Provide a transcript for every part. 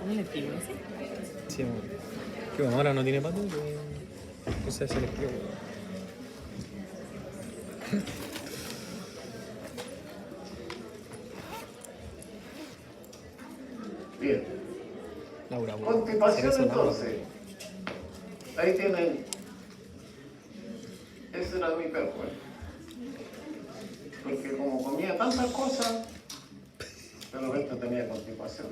¿Un estilo ese? Sí, amor. Que como ahora no tiene pato, que se hace el espejo. Bien. Laura, Constipación Laura. entonces. Ahí tienen. Ese era mi perro. Porque como comía tantas cosas, de repente tenía constipación.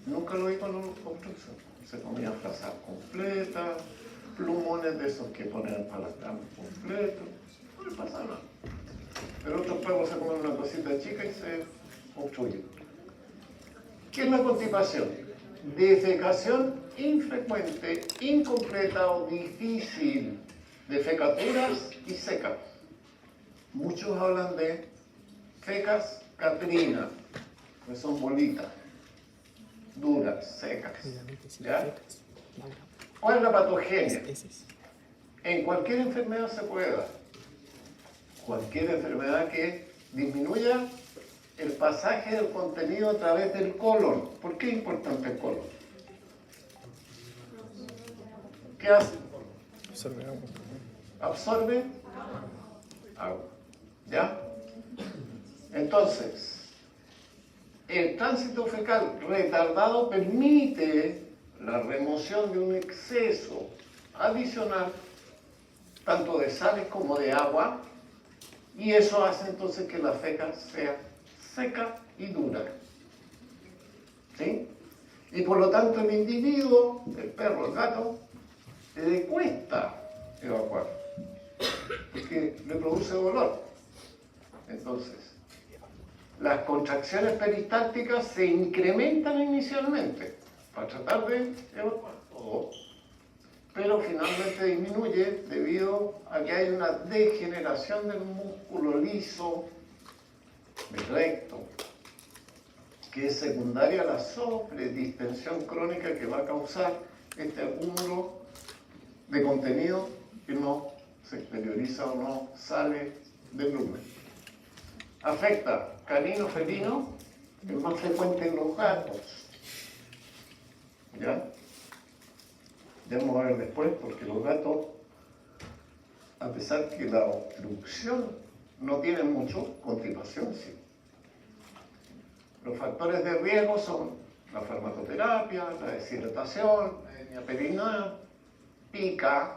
Nunca lo vi con obstrucción. Se comía frazas completas, plumones de esos que ponen para las camas completos. No le pasa nada. Pero otros perros se comen una cosita chica y se obstruyen. ¿Qué es la constipación? Defecación infrecuente, incompleta o difícil, defecaturas y secas. Muchos hablan de fecas catrinas, que son bolitas, duras, secas. ¿Ya? ¿Cuál es la patogenia? En cualquier enfermedad se puede dar. Cualquier enfermedad que disminuya el pasaje del contenido a través del colon. ¿Por qué es importante el colon? ¿Qué hace? Absorbe agua. Absorbe agua. ¿Ya? Entonces, el tránsito fecal retardado permite la remoción de un exceso adicional, tanto de sales como de agua, y eso hace entonces que la feca sea seca y dura. ¿Sí? Y por lo tanto el individuo, el perro, el gato, le cuesta evacuar, porque le produce dolor. Entonces, las contracciones peristálticas se incrementan inicialmente para tratar de evacuar todo, pero finalmente disminuye debido a que hay una degeneración del músculo liso del recto, que es secundaria a la sobredistensión crónica que va a causar este acúmulo de contenido que no se exterioriza o no sale del lumen. Afecta canino, felino, es más frecuente en los gatos. ¿Ya? Ya vamos a ver después, porque los gatos, a pesar que la obstrucción no tienen mucho, constipación sí. Los factores de riesgo son la farmacoterapia, la deshidratación, la hernia perineal, pica,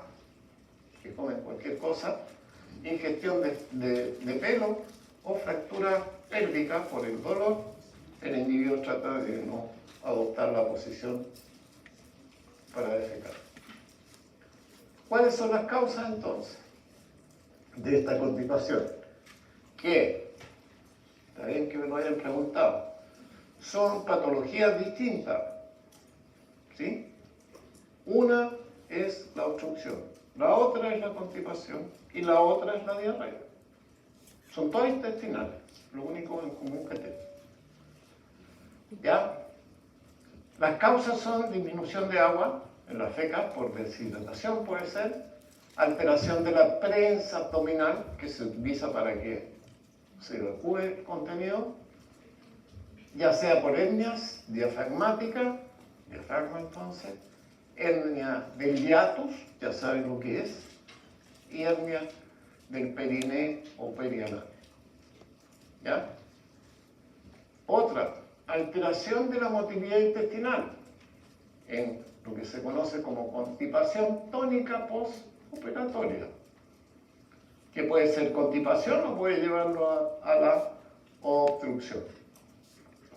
que comen cualquier cosa, ingestión de pelo o fractura pélvica por el dolor. El individuo trata de no adoptar la posición para defecar. ¿Cuáles son las causas entonces de esta constipación? Que, está bien que me lo hayan preguntado, son patologías distintas, ¿sí? Una es la obstrucción, la otra es la constipación y la otra es la diarrea. Son todas intestinales, lo único en común que tienen. ¿Ya? Las causas son disminución de agua en las fecas por deshidratación, puede ser, alteración de la prensa abdominal, que se utiliza para que se evacúe el contenido, ya sea por hernias diafragmáticas, diafragma entonces, hernia del hiatus, ya saben lo que es, y hernia del periné o perianal. ¿Ya? Otra, alteración de la motilidad intestinal, en lo que se conoce como constipación tónica postoperatoria, que puede ser constipación o puede llevarlo a la obstrucción.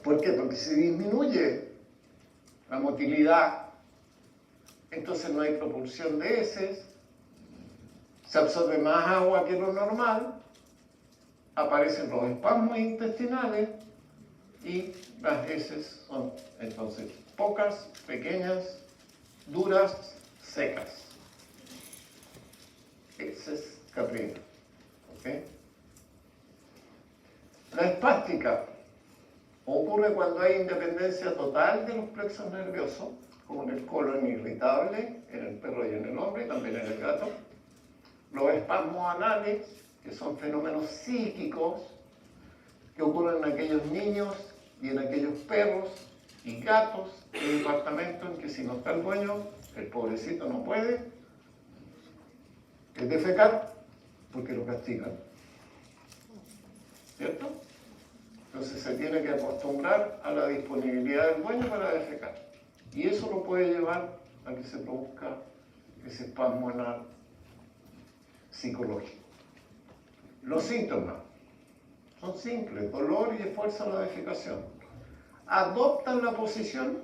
¿Por qué? Porque si disminuye la motilidad, entonces no hay propulsión de heces, se absorbe más agua que lo normal, aparecen los espasmos intestinales y las heces son entonces pocas, pequeñas, duras, secas. Heces caprinas. ¿Okay? La espástica ocurre cuando hay independencia total de los plexos nerviosos, como en el colon irritable, en el perro y en el hombre, y también en el gato. Los espasmos anales, que son fenómenos psíquicos, que ocurren en aquellos niños y en aquellos perros y gatos en departamentos en que si no está el dueño, el pobrecito no puede defecar porque lo castigan. ¿Cierto? Entonces se tiene que acostumbrar a la disponibilidad del dueño para defecar. Y eso lo puede llevar a que se produzca ese espasmo anal psicológico. Los síntomas son simples: dolor y esfuerzo a la defecación. Adoptan la posición,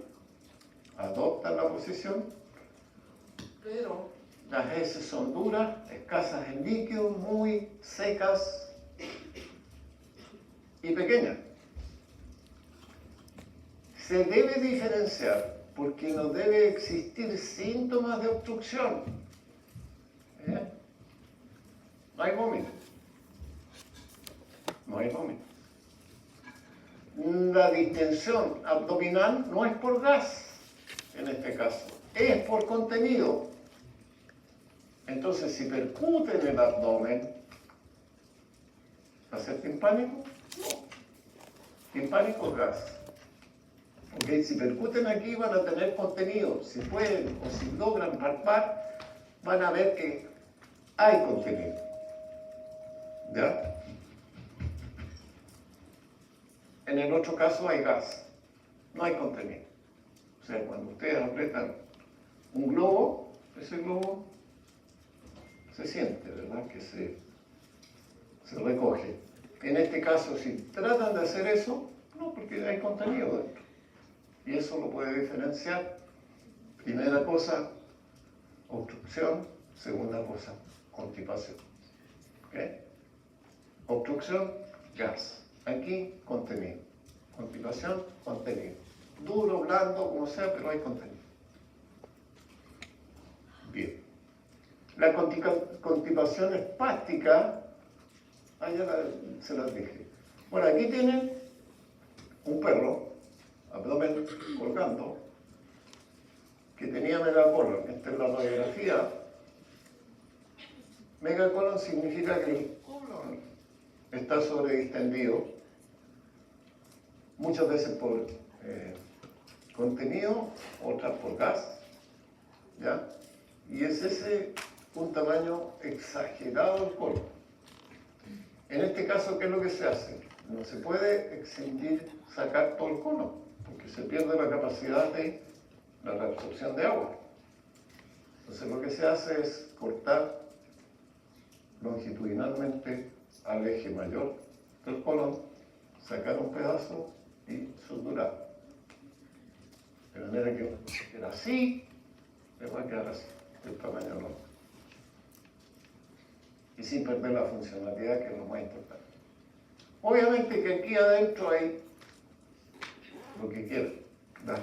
pero las heces son duras, escasas en líquido, muy secas y pequeñas. Se debe diferenciar porque no debe existir síntomas de obstrucción. No hay vómito. No hay vómito. La distensión abdominal no es por gas, en este caso, es por contenido. Entonces, si percute en el abdomen, ¿va a ser timpánico? No. Timpánico es gas. ¿Okay? Si percuten aquí van a tener contenido. Si pueden o si logran palpar, van a ver que hay contenido. ¿Ya? En el otro caso hay gas, no hay contenido. O sea, cuando ustedes apretan un globo, ese globo se siente, ¿verdad? Que se recoge. En este caso, si tratan de hacer eso, no, porque hay contenido dentro. Y eso lo puede diferenciar. Primera cosa, obstrucción. Segunda cosa, constipación. ¿Okay? Obstrucción, gas. Aquí, contenido. Constipación, contenido. Duro, blando, como sea, pero hay contenido. Bien. La constipación espástica, se las dije. Bueno, aquí tienen un perro, abdomen colgando, que tenía megacolon. Esta es la radiografía. Megacolon significa que el colon está sobredistendido, muchas veces por contenido, otras por gas, ¿ya? Y es ese un tamaño exagerado del colon. En este caso, ¿qué es lo que se hace? No se puede extender, sacar todo el colon, porque se pierde la capacidad de la reabsorción de agua. Entonces lo que se hace es cortar longitudinalmente al eje mayor del colon, sacar un pedazo y suturar. De manera que queda así, le va a quedar así, del tamaño normal. Y sin perder la funcionalidad, que es lo más importante. Obviamente que aquí adentro hay lo que quiera, ¿verdad?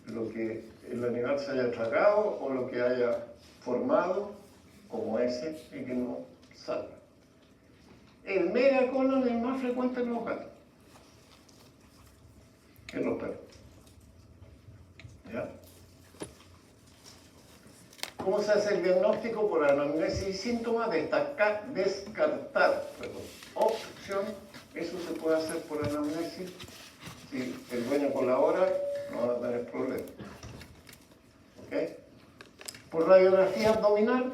Lo que el animal se haya tragado o lo que haya formado como ese y que no salga. El megacolon es más frecuente en los gatos que en los perros. ¿Ya? ¿Cómo se hace el diagnóstico? Por anamnesis y síntomas, descartar, obstrucción. Eso se puede hacer por anamnesis. Si el dueño colabora, no va a tener problema. ¿Okay? Por radiografía abdominal,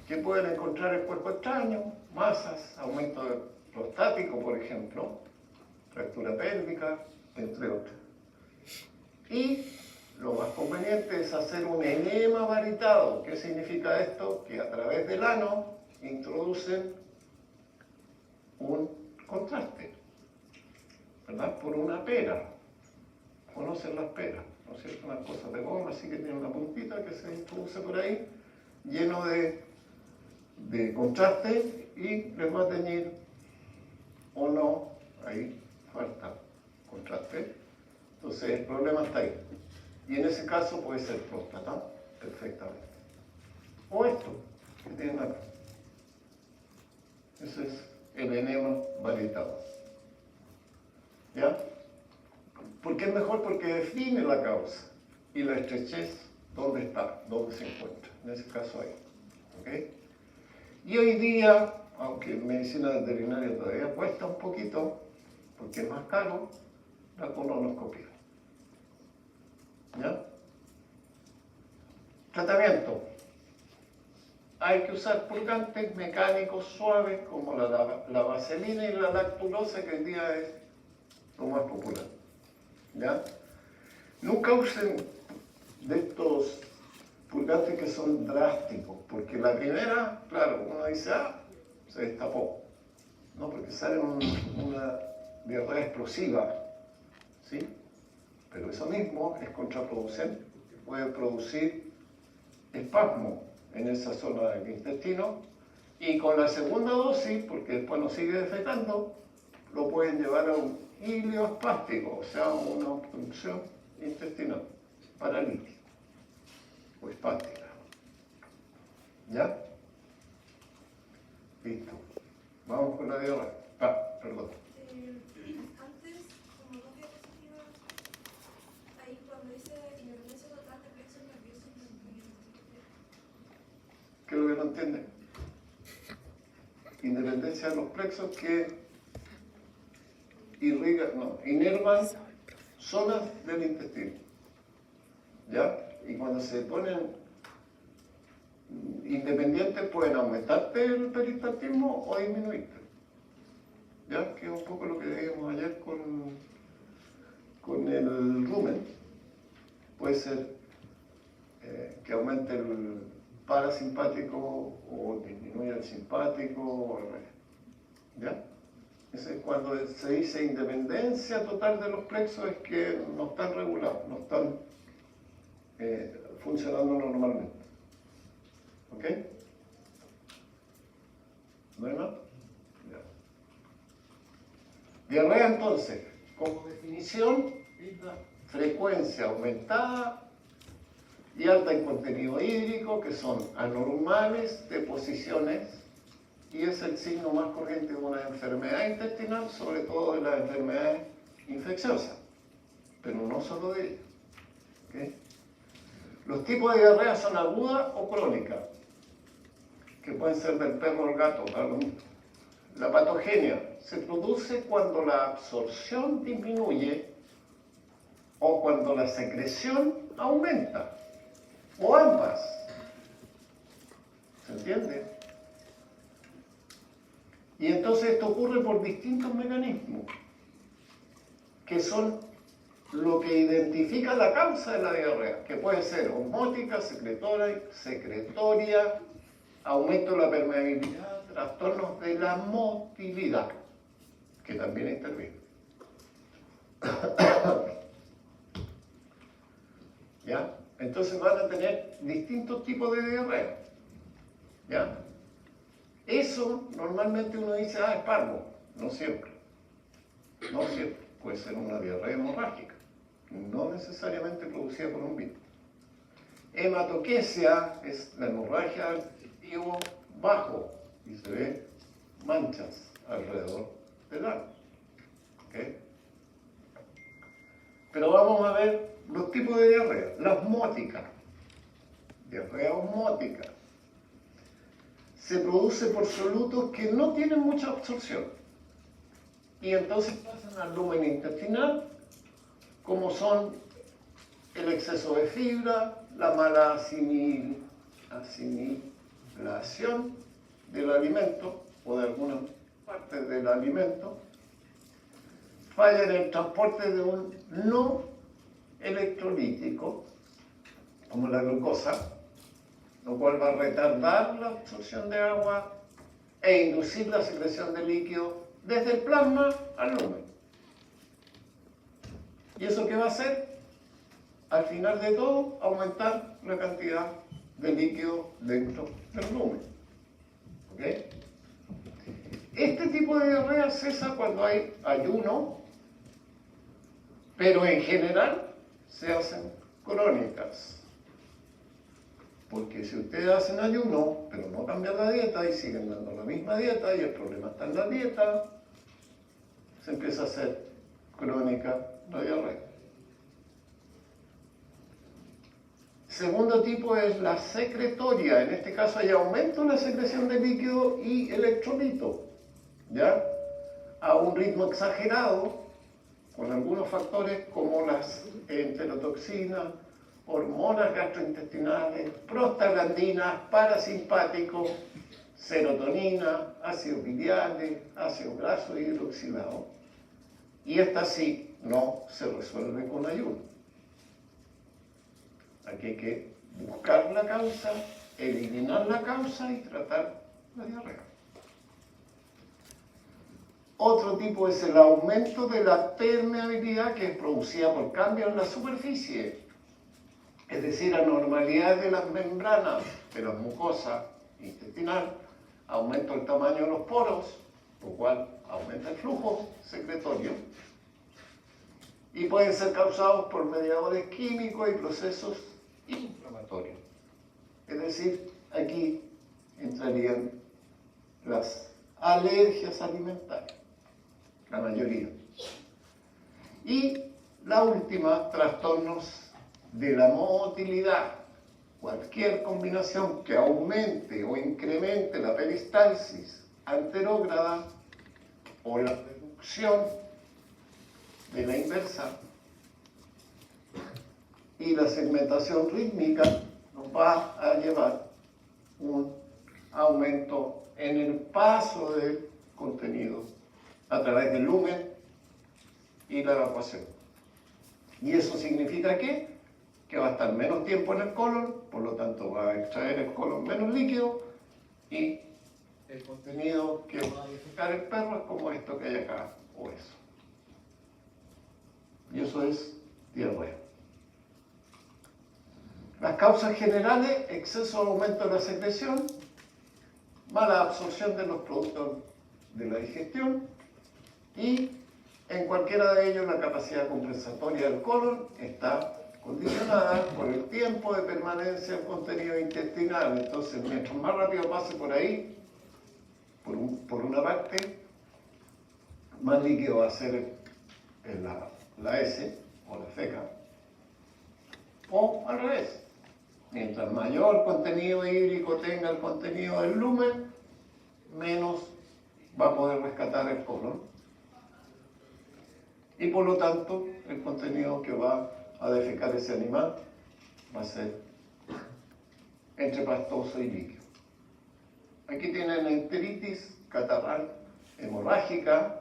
que pueden encontrar el cuerpo extraño, masas, aumento prostático, por ejemplo, fractura pélvica, entre otras. Y lo más conveniente es hacer un enema varitado. ¿Qué significa esto? Que a través del ano introducen un contraste, ¿verdad? Por una pera. ¿Conocen las peras? ¿No es cierto? Unas cosas de goma, así que tiene una puntita que se introduce por ahí, lleno de contraste, y les va a teñir o no, ahí falta contraste. Entonces el problema está ahí. Y en ese caso puede ser próstata, perfectamente. O esto, que tienen acá. Ese es el enema varitado. ¿Ya? ¿Por qué es mejor? Porque define la causa y la estrechez, dónde está, dónde se encuentra. En ese caso ahí. ¿Okay? Y hoy día, aunque en medicina veterinaria todavía cuesta un poquito, porque es más caro, la colonoscopia. ¿Ya? Tratamiento. Hay que usar purgantes mecánicos suaves como la vaselina y la lactulosa, que hoy día es lo más popular. ¿Ya? Nunca usen de estos purgantes que son drásticos, porque la primera, claro, uno dice, se destapó. No, porque sale una diarrea explosiva, ¿sí? Pero eso mismo es contraproducente, puede producir espasmo en esa zona del intestino, y con la segunda dosis, porque después no sigue defecando, lo pueden llevar a un ileospástico, o sea, una obstrucción intestinal, paralítica o espástica. ¿Ya? Listo. Vamos con la diarrea. Perdón. Antes, como dos diapositivas, ahí cuando dice independencia total de plexos nerviosos, no entiendo. ¿Qué es lo que no entienden? Independencia de los plexos que inervan zonas del intestino. ¿Ya? Y cuando se ponen independientes pueden aumentarte el peristaltismo o disminuirte. ¿Ya? Que es un poco lo que dijimos ayer con el rumen. Puede ser que aumente el parasimpático o disminuya el simpático, o al revés. ¿Ya? Ese es cuando se dice independencia total de los plexos, es que no están regulados, no están funcionando normalmente. ¿Ok? ¿No hay más? Ya. Diarrea, entonces, como definición, es la frecuencia aumentada y alta en contenido hídrico, que son anormales deposiciones, y es el signo más corriente de una enfermedad intestinal, sobre todo de las enfermedades infecciosas, pero no solo de ellas. ¿Okay? Los tipos de diarrea son aguda o crónica, que pueden ser del perro o el gato. La patogenia se produce cuando la absorción disminuye o cuando la secreción aumenta, o ambas. ¿Se entiende? Y entonces esto ocurre por distintos mecanismos, que son lo que identifica la causa de la diarrea, que puede ser osmótica, secretoria, aumento de la permeabilidad, trastornos de la motilidad, que también intervienen. ¿Ya? Entonces van a tener distintos tipos de diarrea. ¿Ya? Eso normalmente uno dice, es parvo. No siempre. No siempre. Puede ser una diarrea hemorrágica, no necesariamente producida por un virus. Hematoquesia es la hemorragia del digestivo bajo y se ve manchas alrededor del ano. ¿Okay? Pero vamos a ver los tipos de diarrea. La osmótica, diarrea osmótica, se produce por solutos que no tienen mucha absorción y entonces pasan al lumen intestinal, como son el exceso de fibra, la mala asimilación del alimento o de alguna parte del alimento, falla en el transporte de un no electrolítico, como la glucosa, lo cual va a retardar la absorción de agua e inducir la secreción de líquido desde el plasma al lumen. ¿Y eso qué va a hacer? Al final de todo, aumentar la cantidad de líquido dentro del lumen. ¿Ok? Este tipo de diarrea cesa cuando hay ayuno, pero en general se hacen crónicas. Porque si ustedes hacen ayuno, pero no cambian la dieta y siguen dando la misma dieta y el problema está en la dieta, se empieza a hacer crónica la diarrea. Segundo tipo es la secretoria. En este caso hay aumento en la secreción de líquido y electrolito, ¿ya? A un ritmo exagerado, con algunos factores como las enterotoxinas, hormonas gastrointestinales, prostaglandinas, parasimpáticos, serotonina, ácidos biliares, ácido graso hidroxilado. Y esta sí no se resuelve con ayuno. Aquí hay que buscar la causa, eliminar la causa y tratar la diarrea. Otro tipo es el aumento de la permeabilidad, que es producida por cambios en la superficie, es decir, anormalidades de las membranas de la mucosa intestinal, aumento del tamaño de los poros, lo cual aumenta el flujo secretorio, y pueden ser causados por mediadores químicos y procesos inflamatorios. Es decir, aquí entrarían las alergias alimentarias, la mayoría. Y la última, trastornos de la motilidad. Cualquier combinación que aumente o incremente la peristalsis anterógrada o la reducción de la inversa y la segmentación rítmica nos va a llevar un aumento en el paso del contenido a través del lumen y la evacuación. ¿Y eso significa qué? Que va a estar menos tiempo en el colon, por lo tanto va a extraer el colon menos líquido y el contenido que va a defecar el perro es como esto que hay acá, o eso. Y eso es diarrea. Las causas generales: exceso o aumento de la secreción, mala absorción de los productos de la digestión, y en cualquiera de ellos la capacidad compensatoria del colon está condicionada por el tiempo de permanencia del contenido intestinal. Entonces, mientras más rápido pase por ahí, por una parte, más líquido va a ser la S o la feca, o al revés. Mientras mayor contenido hídrico tenga el contenido del lumen, menos va a poder rescatar el colon. Y por lo tanto, el contenido que va a defecar ese animal va a ser entre pastoso y líquido. Aquí tienen enteritis catarral hemorrágica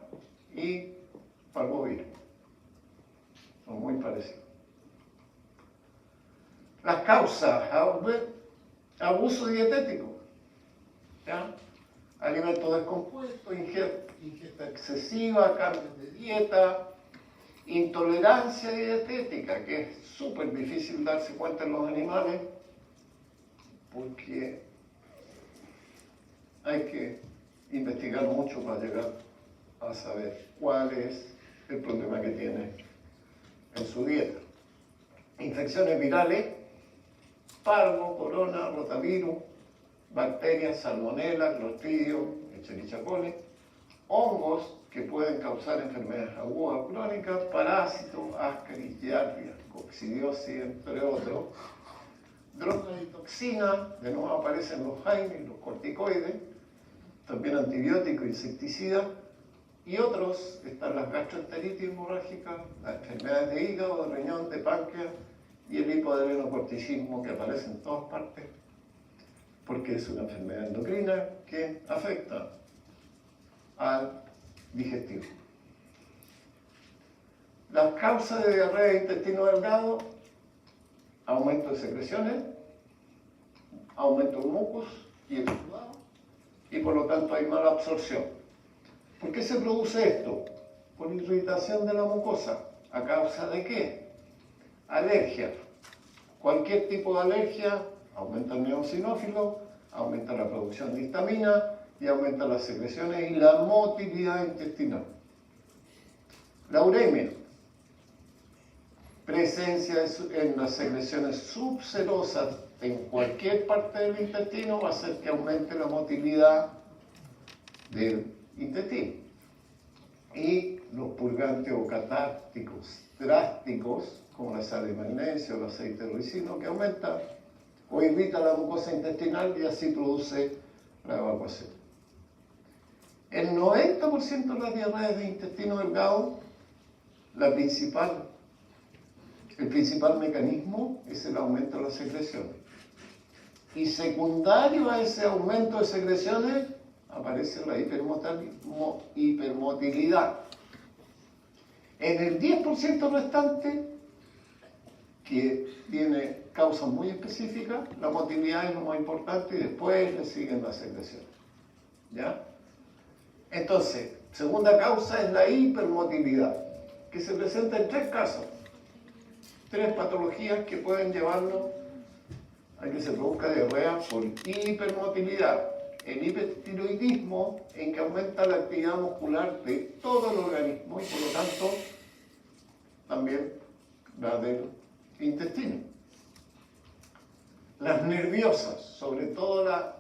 y parvovirus. Son muy parecidos. Las causas: abuso dietético, ¿ya? Alimentos descompuestos, ingesta excesiva, cambios de dieta, intolerancia dietética, que es súper difícil darse cuenta en los animales porque hay que investigar mucho para llegar a saber cuál es el problema que tiene en su dieta. Infecciones virales: parvo, corona, rotavirus, bacterias, salmonella, clostridio, Escherichia coli, hongos que pueden causar enfermedades agudas crónicas, parásitos, ascaris, giardia, coccidiosis, entre otros. Drogas y toxinas: de nuevo aparecen los AINES, los corticoides, también antibióticos, insecticidas, y otros están las gastroenteritis hemorrágicas, las enfermedades de hígado, de riñón, de páncreas y el hipoadrenocorticismo, que aparece en todas partes porque es una enfermedad endocrina que afecta al digestivo. Las causas de diarrea de intestino delgado: aumento de secreciones, aumento de mucus y exudado, y por lo tanto hay mala absorción. ¿Por qué se produce esto? Por irritación de la mucosa. ¿A causa de qué? Alergia. Cualquier tipo de alergia aumenta el eosinófilo, aumenta la producción de histamina y aumenta las secreciones y la motilidad intestinal. La uremia: presencia en las secreciones subserosas en cualquier parte del intestino va a hacer que aumente la motilidad del intestino. Y los purgantes o catárticos drásticos, como la sal de magnesio o el aceite de ricino, que aumenta o irrita la mucosa intestinal y así produce la evacuación. El 90% de las diarreas de intestino delgado, la principal El principal mecanismo es el aumento de las secreciones. Y secundario a ese aumento de secreciones aparece la hipermotilidad. En el 10% restante, que tiene causas muy específicas, la motilidad es lo más importante y después le siguen las secreciones. ¿Ya? Entonces, segunda causa es la hipermotilidad, que se presenta en 3 casos. 3 patologías que pueden llevarnos a que se produzca diarrea por hipermotilidad. El hipertiroidismo, en que aumenta la actividad muscular de todo el organismo y por lo tanto también la del intestino. Las nerviosas, sobre todo la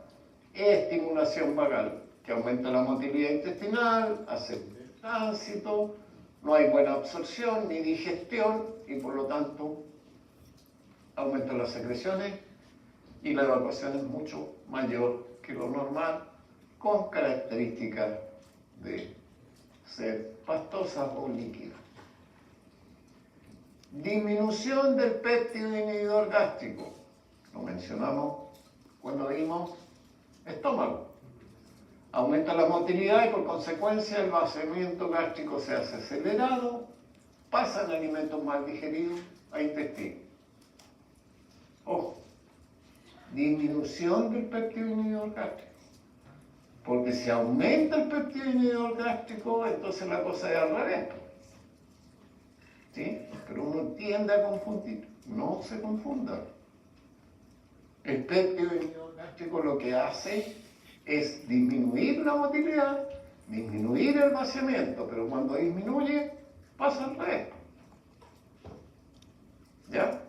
estimulación vagal, que aumenta la motilidad intestinal, hace el tránsito, no hay buena absorción ni digestión y por lo tanto aumentan las secreciones y la evacuación es mucho mayor que lo normal, con características de ser pastosas o líquidas. Disminución del péptido inhibidor gástrico, lo mencionamos cuando vimos estómago. Aumenta la motilidad y por consecuencia el vaciamiento gástrico se hace acelerado, pasan alimentos mal digeridos a intestino. Ojo, disminución del péptido inhibidor gástrico. Porque si aumenta el péptido inhibidor gástrico, entonces la cosa es al revés. ¿Sí? Pero uno tiende a confundir. No se confunda. El péptido inhibidor gástrico lo que hace es disminuir la motilidad, disminuir el vaciamiento, pero cuando disminuye, pasa al revés. ¿Ya?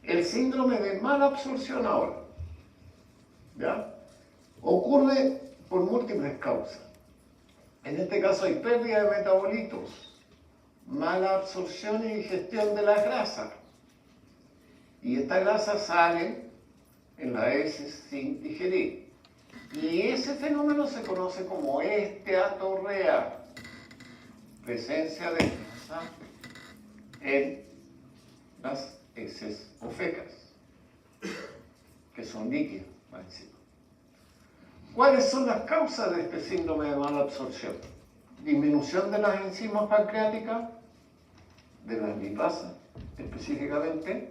El síndrome de mala absorción ahora, ¿ya? Ocurre por múltiples causas. En este caso hay pérdida de metabolitos, mala absorción y digestión de la grasa. Y esta grasa sale en la heces sin digerir. Y ese fenómeno se conoce como esteatorrea, presencia de grasa en las heces o fecas, que son líquidas, más encima. ¿Cuáles son las causas de este síndrome de mala absorción? Disminución de las enzimas pancreáticas, de las lipasas específicamente,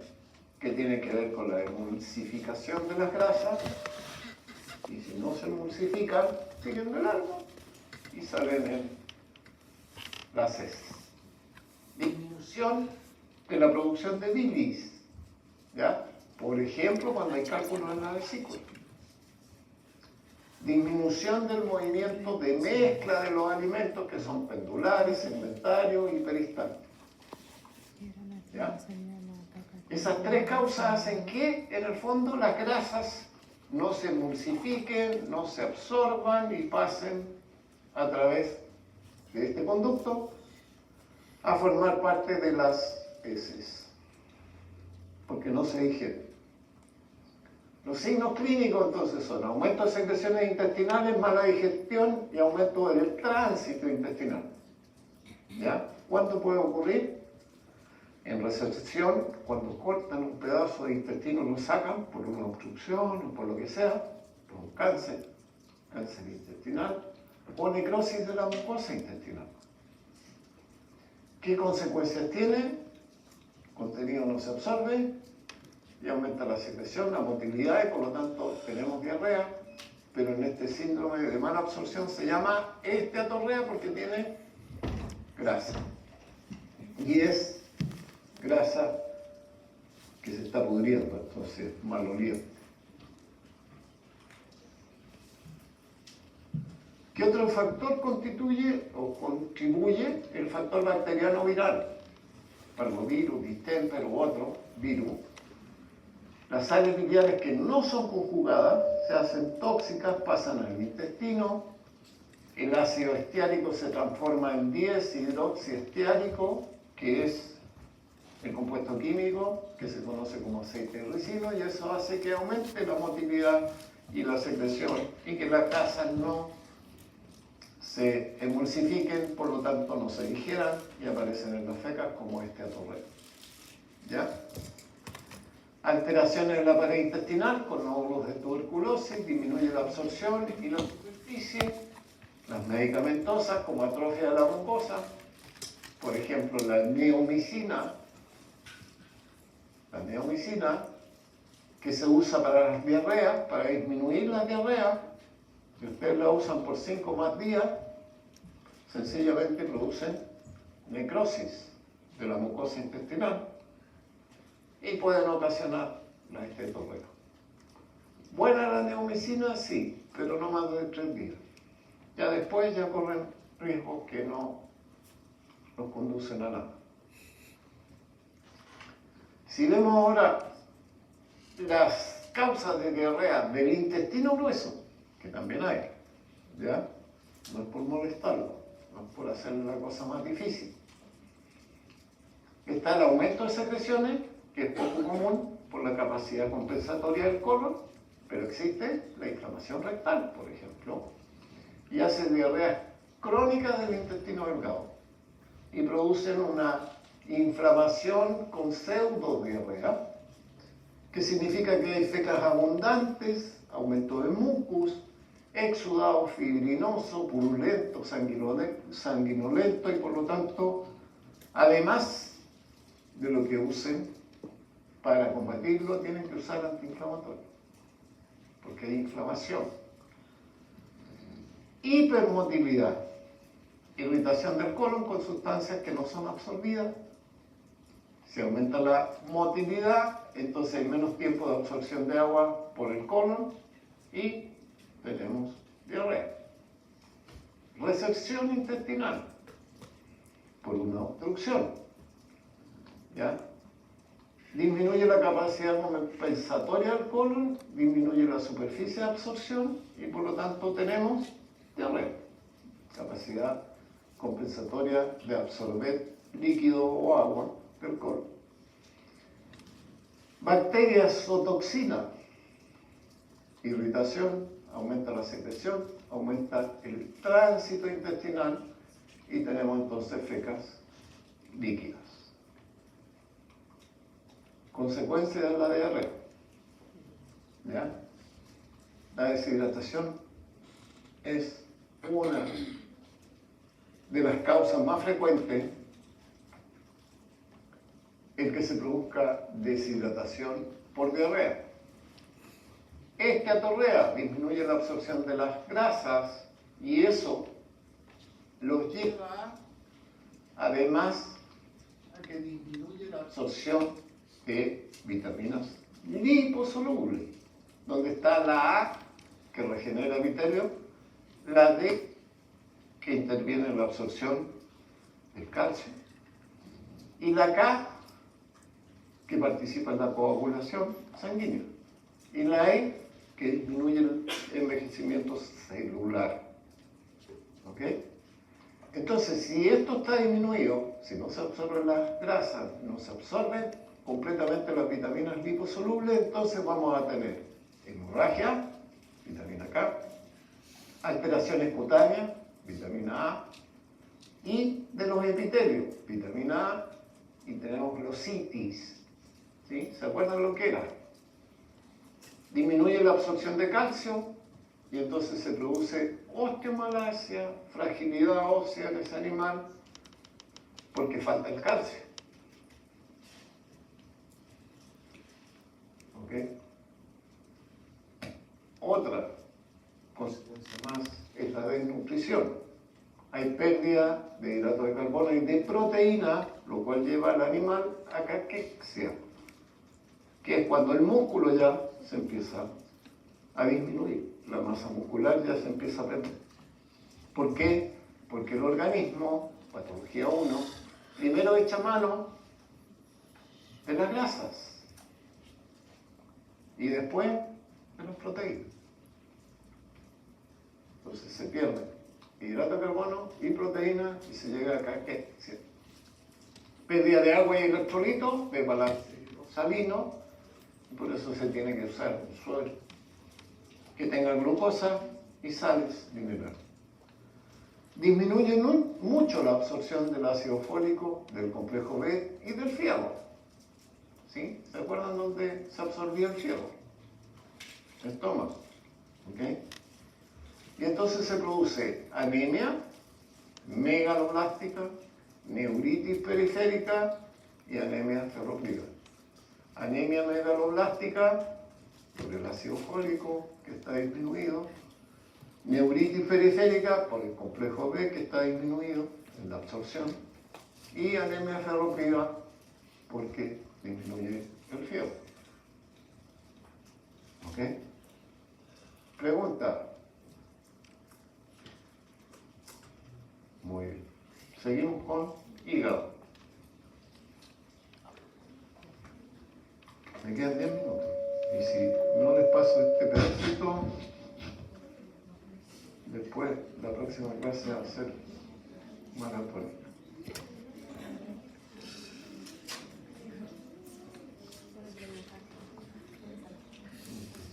que tiene que ver con la emulsificación de las grasas, y si no se emulsifican, siguen de largo y salen en las heces. Disminución de la producción de bilis, ¿ya? Por ejemplo, cuando hay cálculos en la vesícula. Disminución del movimiento de mezcla de los alimentos que son pendulares, segmentarios y peristálticos. ¿Ya? Esas 3 causas hacen que, en el fondo, las grasas no se emulsifiquen, no se absorban y pasen a través de este conducto a formar parte de las heces, porque no se digieren. Los signos clínicos entonces son aumento de secreciones intestinales, mala digestión y aumento del tránsito intestinal. ¿Ya? ¿Cuándo puede ocurrir? En resección, cuando cortan un pedazo de intestino, lo sacan por una obstrucción o por lo que sea, por un cáncer intestinal, o necrosis de la mucosa intestinal. ¿Qué consecuencias tiene? El contenido no se absorbe y aumenta la secreción, la motilidad y por lo tanto tenemos diarrea, pero en este síndrome de mala absorción se llama esteatorrea porque tiene grasa. Y es grasa que se está pudriendo, entonces maloliente. ¿Qué otro factor constituye o contribuye? El factor bacteriano viral, parvovirus, distemper u otro virus. Las sales biliares que no son conjugadas se hacen tóxicas, pasan al intestino, el ácido estiárico se transforma en 10-hidroxiestiárico, que es el compuesto químico que se conoce como aceite ricino, y eso hace que aumente la motilidad y la secreción y que las grasas no se se emulsifiquen, por lo tanto no se digieran y aparecen en las fecas como este atorreo. ¿Ya? Alteraciones en la pared intestinal con nódulos de tuberculosis, disminuye la absorción y la superficie. Las medicamentosas como atrofia de la mucosa, por ejemplo la neomicina, que se usa para las diarreas, para disminuir las diarreas, si ustedes la usan por 5 más días, sencillamente producen necrosis de la mucosa intestinal y pueden ocasionar la esteatopenia. Buena la neomicina, sí, pero no más de 3 días. Ya después ya corren riesgos que no los conducen a nada. Si vemos ahora las causas de diarrea del intestino grueso, que también hay, ¿ya? No es por molestarlo, no es por hacerle la cosa más difícil. Está el aumento de secreciones, que es poco común por la capacidad compensatoria del colon, pero existe la inflamación rectal, por ejemplo, y hace diarreas crónicas del intestino delgado y producen una inflamación con pseudodiarrea, que significa que hay fecas abundantes, aumento de mucus, exudado fibrinoso, purulento, sanguinolento y por lo tanto, además de lo que usen para combatirlo, tienen que usar antiinflamatorios, porque hay inflamación. Hipermotilidad, irritación del colon con sustancias que no son absorbidas. Si aumenta la motilidad, entonces hay menos tiempo de absorción de agua por el colon y tenemos diarrea. Resección intestinal por una obstrucción. ¿Ya? Disminuye la capacidad compensatoria del colon, disminuye la superficie de absorción y por lo tanto tenemos diarrea. Capacidad compensatoria de absorber líquido o agua del colon. Bacterias o toxinas. Irritación, aumenta la secreción, aumenta el tránsito intestinal y tenemos entonces fecas líquidas. Consecuencia de la diarrea. ¿Ya? La deshidratación es una de las causas más frecuentes en que se produzca deshidratación por diarrea. Esteatorrea disminuye la absorción de las grasas y eso los lleva además a que disminuye la absorción de vitaminas liposolubles, donde está la A, que regenera epitelio, la D, que interviene en la absorción del calcio, y la K, que participa en la coagulación sanguínea, y la E, que disminuye el envejecimiento celular. ¿Ok? Entonces, si esto está disminuido, si no se absorben las grasas, no se absorben completamente las vitaminas liposolubles, entonces vamos a tener hemorragia, vitamina K, alteraciones cutáneas, vitamina A, y de los epitelios, vitamina A, y tenemos glositis. ¿Sí? ¿Se acuerdan lo que era? Disminuye la absorción de calcio y entonces se produce osteomalacia, fragilidad ósea de ese animal, porque falta el calcio. ¿Ok? Otra consecuencia más es la desnutrición. Hay pérdida de hidratos de carbono y de proteína, lo cual lleva al animal a caquexia, que es cuando el músculo ya se empieza a disminuir, la masa muscular ya se empieza a perder. ¿Por qué? Porque el organismo, patología 1, primero echa mano de las grasas y después de las proteínas. Entonces se pierde hidrato de carbono y proteína y se llega a caquexia. Pérdida de agua y electrolitos, de balance salino, y por eso se tiene que usar un suero que tenga glucosa y sales minerales. disminuye mucho la absorción del ácido fólico, del complejo B y del fierro. ¿Sí? ¿Se acuerdan dónde se absorbía el fierro? El estómago. ¿Ok? Y entonces se produce anemia megaloblástica, neuritis periférica y anemia ferropriva. Anemia megaloblástica por el ácido fólico que está disminuido, neuritis periférica por el complejo B que está disminuido en la absorción y anemia ferropriva porque disminuye el fierro. ¿Ok? Pregunta. Muy bien. Seguimos con hígado. Me quedan 10 minutos. Y si no les paso este pedacito, después la próxima clase va a ser maratónica.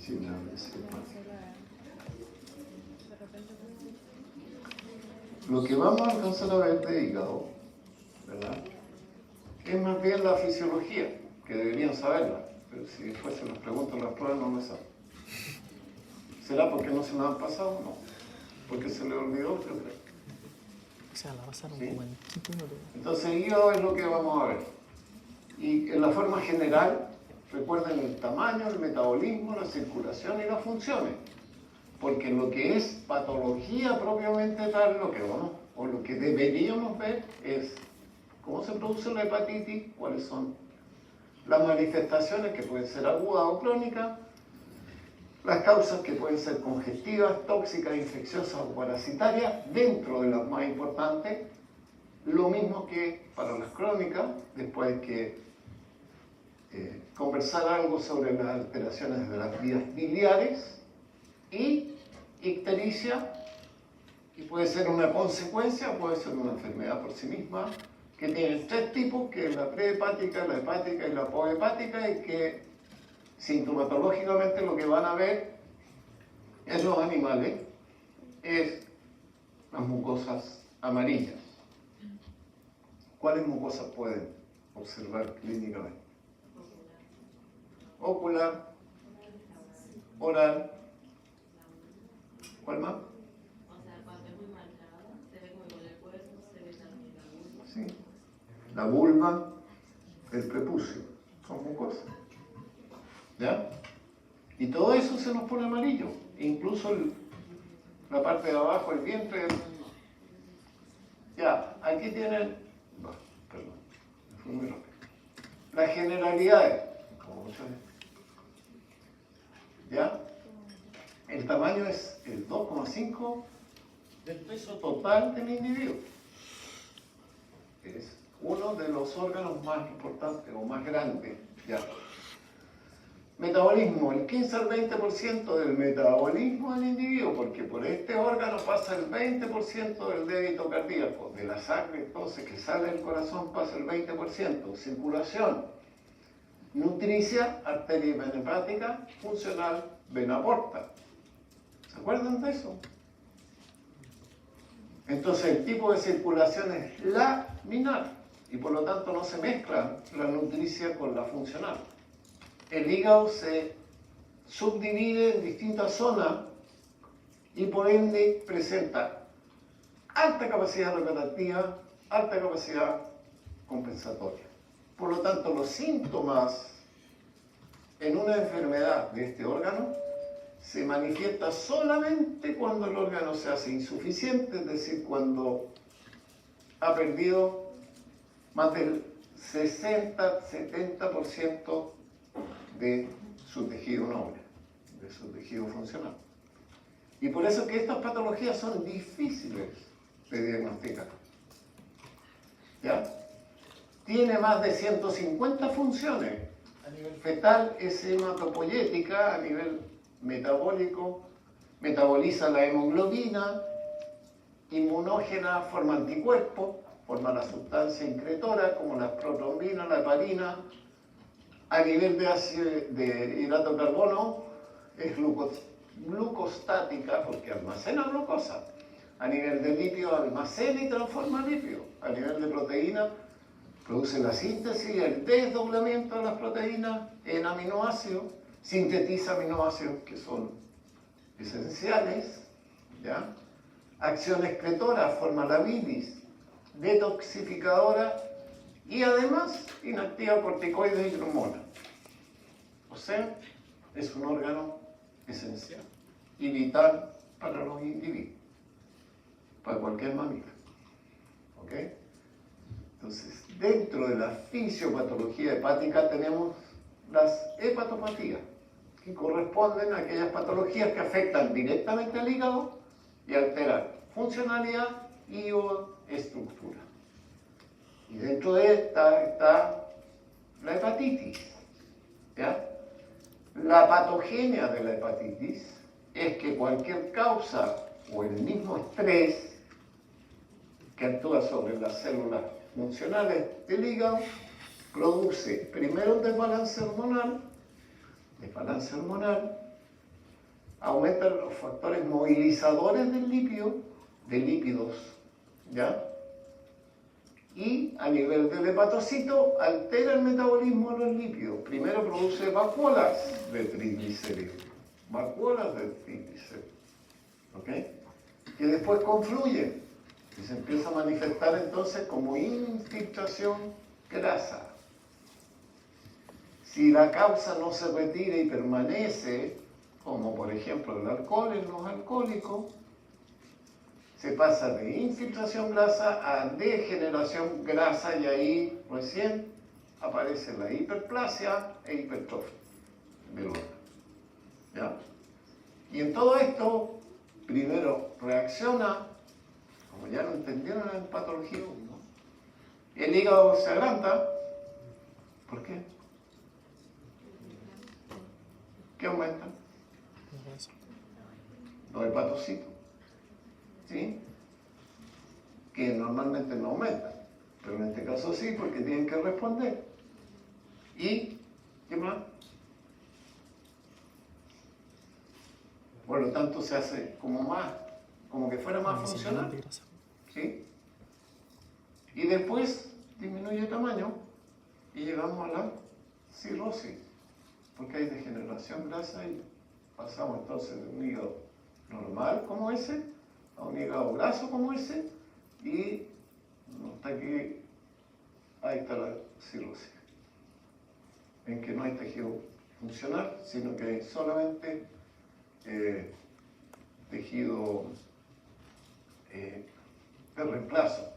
Sí, no, sí. Lo que vamos a alcanzar a ver de hígado, ¿verdad?, es más bien la fisiología, que deberían saberla, pero si después se les preguntan las pruebas no lo saben. ¿Será porque no se nos han pasado? No. ¿Porque se les olvidó? Yo creo. O sea, la pasaron ¿Sí? como en 5 minutos. Entonces el hígado es lo que vamos a ver. Y en la forma general, recuerden el tamaño, el metabolismo, la circulación y las funciones. Porque lo que es patología propiamente tal, lo que vamos, o lo que deberíamos ver es cómo se produce la hepatitis, cuáles son las manifestaciones que pueden ser agudas o crónicas, las causas que pueden ser congestivas, tóxicas, infecciosas o parasitarias, dentro de las más importantes, lo mismo que para las crónicas, después hay que conversar algo sobre las alteraciones de las vías biliares, y ictericia, y puede ser una consecuencia o puede ser una enfermedad por sí misma, que tiene 3 tipos, que es la prehepática, la hepática y la poshepática, y que sintomatológicamente lo que van a ver en los animales es las mucosas amarillas. ¿Cuáles mucosas pueden observar clínicamente? Ocular, oral. ¿Cuál más? O sea, cuando es muy marcada, se ve como con el cuerpo, se ve también la vulva. Sí. La vulva, el prepucio, son mucosas. ¿Ya? Y todo eso se nos pone amarillo. Incluso la parte de abajo, el vientre. Ya, aquí tienen. No, perdón, me fui muy rápido. Las generalidades, como muchas veces. ¿Ya? El tamaño es el 2,5 del peso total del individuo. Es uno de los órganos más importantes o más grandes. ¿Ya? Metabolismo, el 15 al 20% del metabolismo del individuo, porque por este órgano pasa el 20% del débito cardíaco. De la sangre, entonces, que sale del corazón pasa el 20%. Circulación, nutricia, arteria y vena hepática, funcional, vena porta. ¿Se acuerdan de eso? Entonces el tipo de circulación es laminar y por lo tanto no se mezcla la nutricia con la funcional. El hígado se subdivide en distintas zonas y por ende presenta alta capacidad reparativa, alta capacidad compensatoria. Por lo tanto, los síntomas en una enfermedad de este órgano se manifiesta solamente cuando el órgano se hace insuficiente, es decir, cuando ha perdido más del 60-70% de su tejido noble, de su tejido funcional. Y por eso que estas patologías son difíciles de diagnosticar. ¿Ya? Tiene más de 150 funciones. A nivel fetal es hematopoyética, a nivel metabólico, metaboliza la hemoglobina, inmunógena, forma anticuerpos, forma la sustancia incretora como la protrombina, la heparina. A nivel de ácido de hidrato de carbono es glucostática porque almacena glucosa. A nivel de lípido almacena y transforma lípido. A nivel de proteína produce la síntesis y el desdoblamiento de las proteínas en aminoácidos, sintetiza aminoácidos que son esenciales, ¿ya? Acción excretora, forma la bilis, detoxificadora y además inactiva corticoides y hormonas. O sea, es un órgano esencial y vital para los individuos, para cualquier mamífero. ¿Ok? Entonces, dentro de la fisiopatología hepática tenemos las hepatopatías, que corresponden a aquellas patologías que afectan directamente al hígado y alteran funcionalidad y o estructura. Y dentro de esta está la hepatitis, ¿ya? La patogenia de la hepatitis es que cualquier causa o el mismo estrés que actúa sobre las células funcionales del hígado produce primero un desbalance hormonal, aumentan los factores movilizadores del lípido, de lípidos, ¿ya? Y a nivel del hepatocito altera el metabolismo de los lípidos. Primero produce vacuolas de triglicéridos, ¿ok? Que después confluyen y se empieza a manifestar entonces como infiltración grasa. Si la causa no se retira y permanece, como por ejemplo el alcohol en los alcohólicos, se pasa de infiltración grasa a degeneración grasa y ahí recién aparece la hiperplasia e hipertrofia del órgano. ¿Ya? Y en todo esto, primero reacciona, como ya lo entendieron en patología 1, el hígado se agranda. ¿Por qué? ¿Qué aumenta? Los hepatocitos, ¿sí? Que normalmente no aumentan, pero en este caso sí, porque tienen que responder. ¿Y qué más? Por lo tanto se hace como que fuera más funcional, ¿sí? Y después disminuye el tamaño y llegamos a la cirrosis, porque hay degeneración grasa y pasamos entonces de un hígado normal como ese a un hígado graso como ese y hasta aquí ahí está la cirrosis, en que no hay tejido funcional, sino que hay solamente tejido de reemplazo.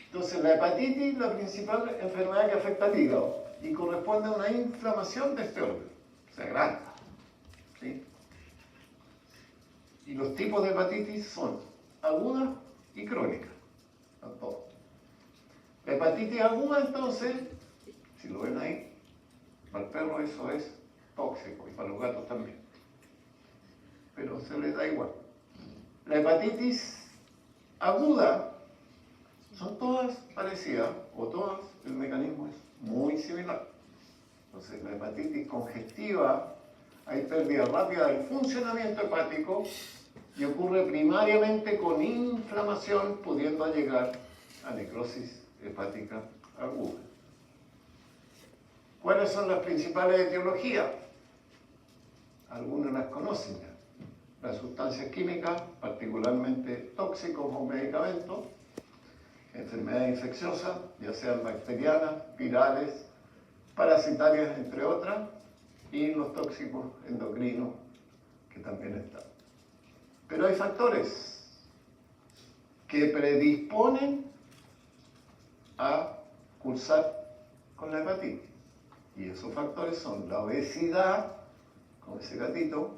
Entonces la hepatitis es la principal enfermedad que afecta al hígado y corresponde a una inflamación de este órgano, se agranda, ¿sí? Y los tipos de hepatitis son aguda y crónica, son todos. La hepatitis aguda, entonces, si lo ven ahí, para el perro eso es tóxico y para los gatos también, pero se les da igual. La hepatitis aguda son todas parecidas, o todas, el mecanismo es muy similar. Entonces, la hepatitis congestiva, hay pérdida rápida del funcionamiento hepático y ocurre primariamente con inflamación, pudiendo llegar a necrosis hepática aguda. ¿Cuáles son las principales etiologías? Algunos las conocen ya. Las sustancias químicas, particularmente tóxicos o medicamentos, enfermedades infecciosas, ya sean bacterianas, virales, parasitarias, entre otras, y los tóxicos endocrinos, que también están. Pero hay factores que predisponen a cursar con la hepatitis. Y esos factores son la obesidad, como ese gatito,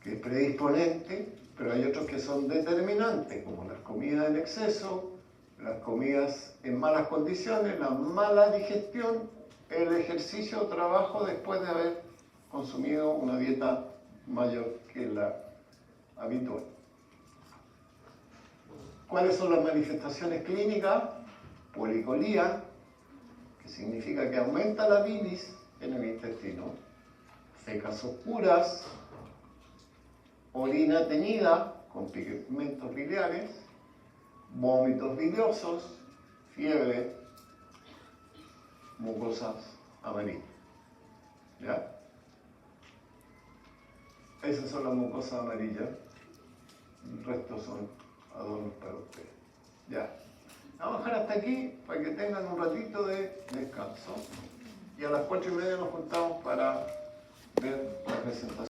que es predisponente, pero hay otros que son determinantes, como las comidas en exceso, las comidas en malas condiciones, la mala digestión, el ejercicio o trabajo después de haber consumido una dieta mayor que la habitual. ¿Cuáles son las manifestaciones clínicas? Policolía, que significa que aumenta la bilis en el intestino, fecas oscuras, orina teñida con pigmentos biliares, vómitos biliosos, fiebre, mucosas amarillas. ¿Ya? Esas son las mucosas amarillas, el resto son adornos para ustedes. Ya. Vamos a dejar hasta aquí para que tengan un ratito de descanso. Y a las 4:30 nos juntamos para ver la presentación.